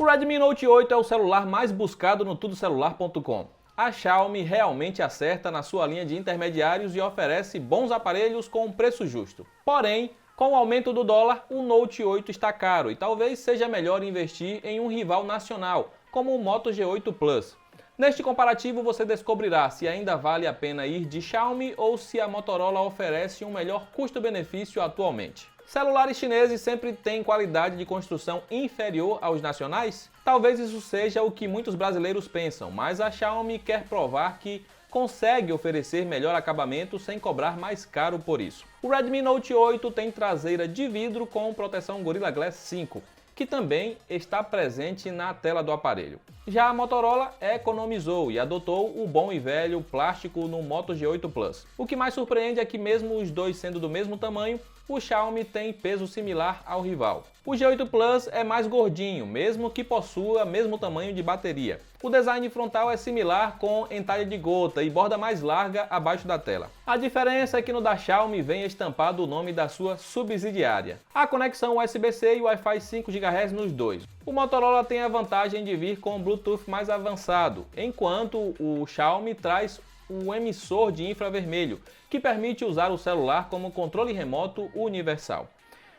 O Redmi Note 8 é o celular mais buscado no tudocelular.com. A Xiaomi realmente acerta na sua linha de intermediários e oferece bons aparelhos com um preço justo. Porém, com o aumento do dólar, o Note 8 está caro e talvez seja melhor investir em um rival nacional, como o Moto G8 Plus. Neste comparativo você descobrirá se ainda vale a pena ir de Xiaomi ou se a Motorola oferece um melhor custo-benefício atualmente. Celulares chineses sempre têm qualidade de construção inferior aos nacionais? Talvez isso seja o que muitos brasileiros pensam, mas a Xiaomi quer provar que consegue oferecer melhor acabamento sem cobrar mais caro por isso. O Redmi Note 8 tem traseira de vidro com proteção Gorilla Glass 5, que também está presente na tela do aparelho. Já a Motorola economizou e adotou o bom e velho plástico no Moto G8 Plus. O que mais surpreende é que mesmo os dois sendo do mesmo tamanho, o Xiaomi tem peso similar ao rival. O G8 Plus é mais gordinho, mesmo que possua mesmo tamanho de bateria. O design frontal é similar com entalhe de gota e borda mais larga abaixo da tela. A diferença é que no da Xiaomi vem estampado o nome da sua subsidiária. A conexão USB-C e Wi-Fi 5 GHz nos dois. O Motorola tem a vantagem de vir com Bluetooth mais avançado, enquanto o Xiaomi traz o emissor de infravermelho, que permite usar o celular como controle remoto universal.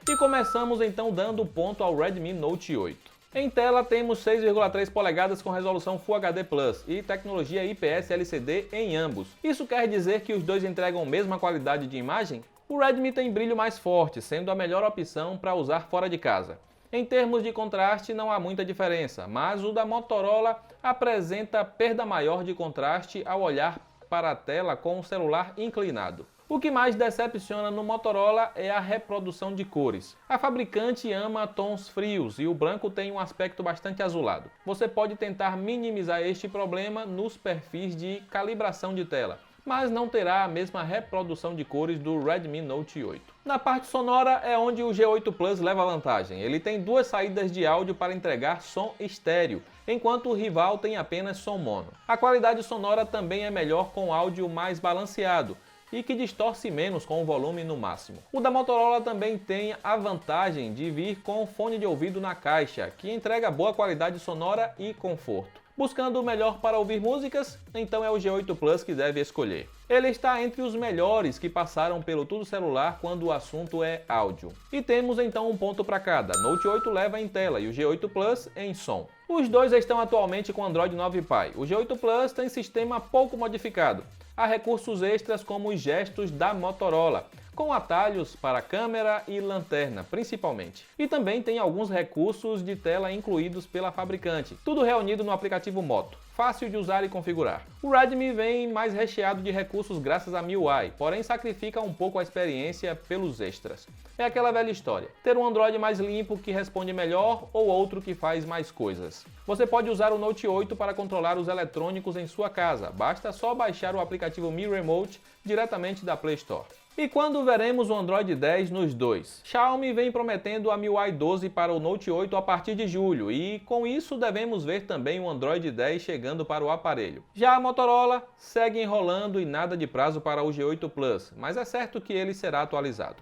E começamos então dando ponto ao Redmi Note 8. Em tela temos 6,3 polegadas com resolução Full HD Plus e tecnologia IPS LCD em ambos. Isso quer dizer que os dois entregam a mesma qualidade de imagem? O Redmi tem brilho mais forte, sendo a melhor opção para usar fora de casa. Em termos de contraste não há muita diferença, mas o da Motorola apresenta perda maior de contraste ao olhar para a tela com o celular inclinado. O que mais decepciona no Motorola é a reprodução de cores. A fabricante ama tons frios e o branco tem um aspecto bastante azulado. Você pode tentar minimizar este problema nos perfis de calibração de tela, mas não terá a mesma reprodução de cores do Redmi Note 8. Na parte sonora é onde o G8 Plus leva vantagem. Ele tem duas saídas de áudio para entregar som estéreo, enquanto o rival tem apenas som mono. A qualidade sonora também é melhor com áudio mais balanceado e que distorce menos com o volume no máximo. O da Motorola também tem a vantagem de vir com fone de ouvido na caixa, que entrega boa qualidade sonora e conforto. Buscando o melhor para ouvir músicas, então é o G8 Plus que deve escolher. Ele está entre os melhores que passaram pelo Tudo Celular quando o assunto é áudio. E temos então um ponto para cada. Note 8 leva em tela e o G8 Plus em som. Os dois estão atualmente com Android 9 Pie. O G8 Plus tem sistema pouco modificado. Há recursos extras como os gestos da Motorola, com atalhos para câmera e lanterna, principalmente. E também tem alguns recursos de tela incluídos pela fabricante, tudo reunido no aplicativo Moto, fácil de usar e configurar. O Redmi vem mais recheado de recursos graças à MIUI, porém sacrifica um pouco a experiência pelos extras. É aquela velha história, ter um Android mais limpo que responde melhor ou outro que faz mais coisas. Você pode usar o Note 8 para controlar os eletrônicos em sua casa, basta só baixar o aplicativo Mi Remote diretamente da Play Store. E quando veremos o Android 10 nos dois? Xiaomi vem prometendo a MIUI 12 para o Note 8 a partir de julho e com isso devemos ver também o Android 10 chegando para o aparelho. Já a Motorola segue enrolando e nada de prazo para o G8 Plus, mas é certo que ele será atualizado.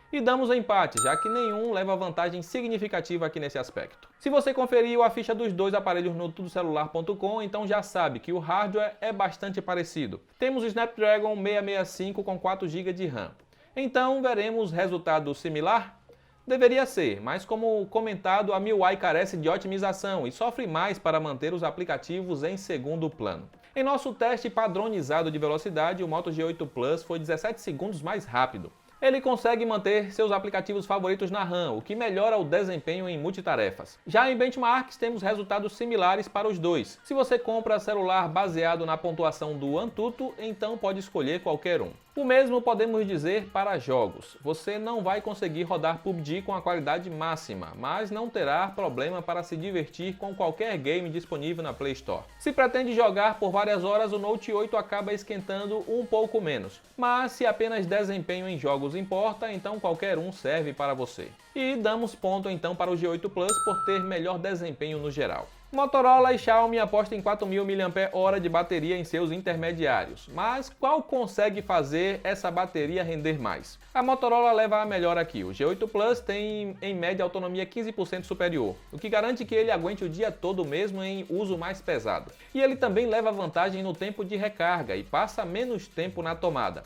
E damos empate, já que nenhum leva vantagem significativa aqui nesse aspecto. Se você conferiu a ficha dos dois aparelhos no tudocelular.com, então já sabe que o hardware é bastante parecido. Temos o Snapdragon 665 com 4 GB de RAM. Então veremos resultado similar? Deveria ser, mas como comentado, a MIUI carece de otimização e sofre mais para manter os aplicativos em segundo plano. Em nosso teste padronizado de velocidade, o Moto G8 Plus foi 17 segundos mais rápido. Ele consegue manter seus aplicativos favoritos na RAM, o que melhora o desempenho em multitarefas. Já em benchmarks, temos resultados similares para os dois. Se você compra celular baseado na pontuação do Antutu, então pode escolher qualquer um. O mesmo podemos dizer para jogos. Você não vai conseguir rodar PUBG com a qualidade máxima, mas não terá problema para se divertir com qualquer game disponível na Play Store. Se pretende jogar por várias horas, o Note 8 acaba esquentando um pouco menos. Mas se apenas desempenho em jogos importa, então qualquer um serve para você. E damos ponto então para o G8 Plus por ter melhor desempenho no geral. Motorola e Xiaomi apostam em 4.000 mAh de bateria em seus intermediários, mas qual consegue fazer essa bateria render mais? A Motorola leva a melhor aqui. O G8 Plus tem em média autonomia 15% superior, o que garante que ele aguente o dia todo mesmo em uso mais pesado. E ele também leva vantagem no tempo de recarga e passa menos tempo na tomada.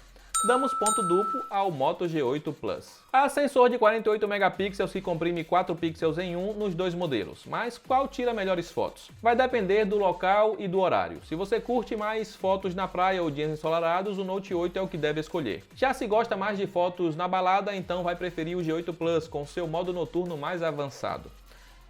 Damos ponto duplo ao Moto G8 Plus. Há sensor de 48 megapixels que comprime 4 pixels em um nos dois modelos, mas qual tira melhores fotos? Vai depender do local e do horário. Se você curte mais fotos na praia ou dias ensolarados, o Note 8 é o que deve escolher. Já se gosta mais de fotos na balada, então vai preferir o G8 Plus com seu modo noturno mais avançado.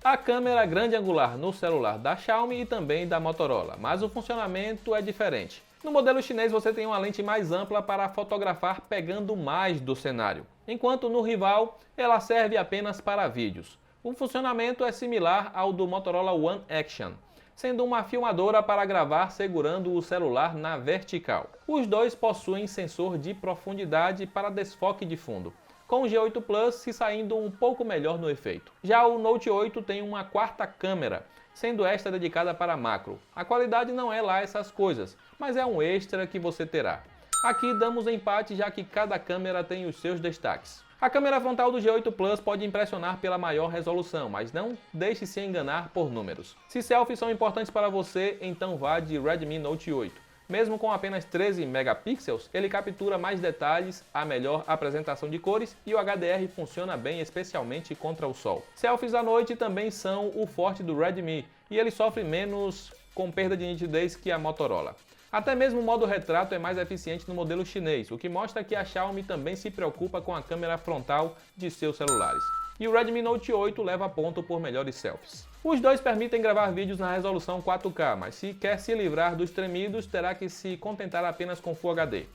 A câmera grande angular no celular da Xiaomi e também da Motorola, mas o funcionamento é diferente. No modelo chinês você tem uma lente mais ampla para fotografar pegando mais do cenário, enquanto no rival ela serve apenas para vídeos. O funcionamento é similar ao do Motorola One Action, sendo uma filmadora para gravar segurando o celular na vertical. Os dois possuem sensor de profundidade para desfoque de fundo, com o G8 Plus se saindo um pouco melhor no efeito. Já o Note 8 tem uma quarta câmera, sendo esta dedicada para macro. A qualidade não é lá essas coisas, mas é um extra que você terá. Aqui damos empate já que cada câmera tem os seus destaques. A câmera frontal do G8 Plus pode impressionar pela maior resolução, mas não deixe se enganar por números. Se selfies são importantes para você, então vá de Redmi Note 8. Mesmo com apenas 13 megapixels, ele captura mais detalhes, a melhor apresentação de cores e o HDR funciona bem, especialmente contra o sol. Selfies à noite também são o forte do Redmi e ele sofre menos com perda de nitidez que a Motorola. Até mesmo o modo retrato é mais eficiente no modelo chinês, o que mostra que a Xiaomi também se preocupa com a câmera frontal de seus celulares. E o Redmi Note 8 leva ponto por melhores selfies. Os dois permitem gravar vídeos na resolução 4K, mas se quer se livrar dos tremidos, terá que se contentar apenas com Full HD.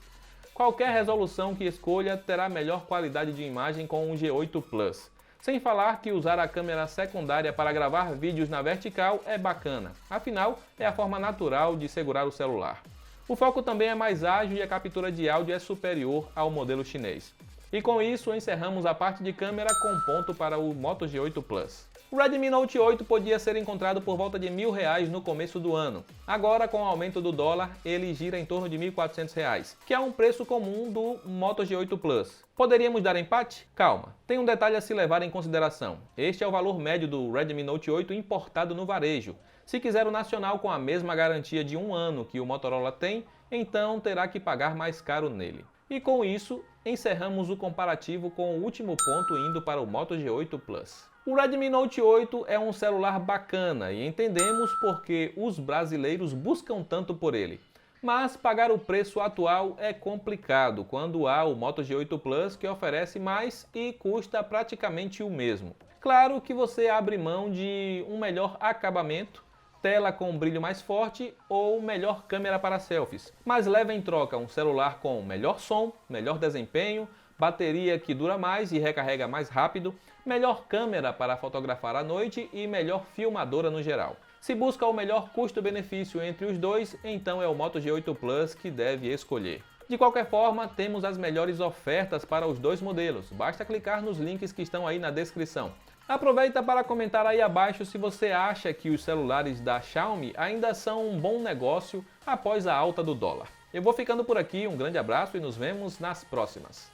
Qualquer resolução que escolha terá melhor qualidade de imagem com o G8 Plus. Sem falar que usar a câmera secundária para gravar vídeos na vertical é bacana, afinal é a forma natural de segurar o celular. O foco também é mais ágil e a captura de áudio é superior ao modelo chinês. E com isso encerramos a parte de câmera com ponto para o Moto G8 Plus. O Redmi Note 8 podia ser encontrado por volta de R$1.000 no começo do ano. Agora, com o aumento do dólar, ele gira em torno de R$1.400, que é um preço comum do Moto G8 Plus. Poderíamos dar empate? Calma, tem um detalhe a se levar em consideração. Este é o valor médio do Redmi Note 8 importado no varejo. Se quiser o nacional com a mesma garantia de um ano que o Motorola tem, então terá que pagar mais caro nele. E com isso, encerramos o comparativo com o último ponto indo para o Moto G8 Plus. O Redmi Note 8 é um celular bacana e entendemos porque os brasileiros buscam tanto por ele. Mas pagar o preço atual é complicado quando há o Moto G8 Plus que oferece mais e custa praticamente o mesmo. Claro que você abre mão de um melhor acabamento, tela com brilho mais forte ou melhor câmera para selfies, mas leva em troca um celular com melhor som, melhor desempenho, bateria que dura mais e recarrega mais rápido, melhor câmera para fotografar à noite e melhor filmadora no geral. Se busca o melhor custo-benefício entre os dois, então é o Moto G8 Plus que deve escolher. De qualquer forma, temos as melhores ofertas para os dois modelos, basta clicar nos links que estão aí na descrição. Aproveita para comentar aí abaixo se você acha que os celulares da Xiaomi ainda são um bom negócio após a alta do dólar. Eu vou ficando por aqui, um grande abraço e nos vemos nas próximas.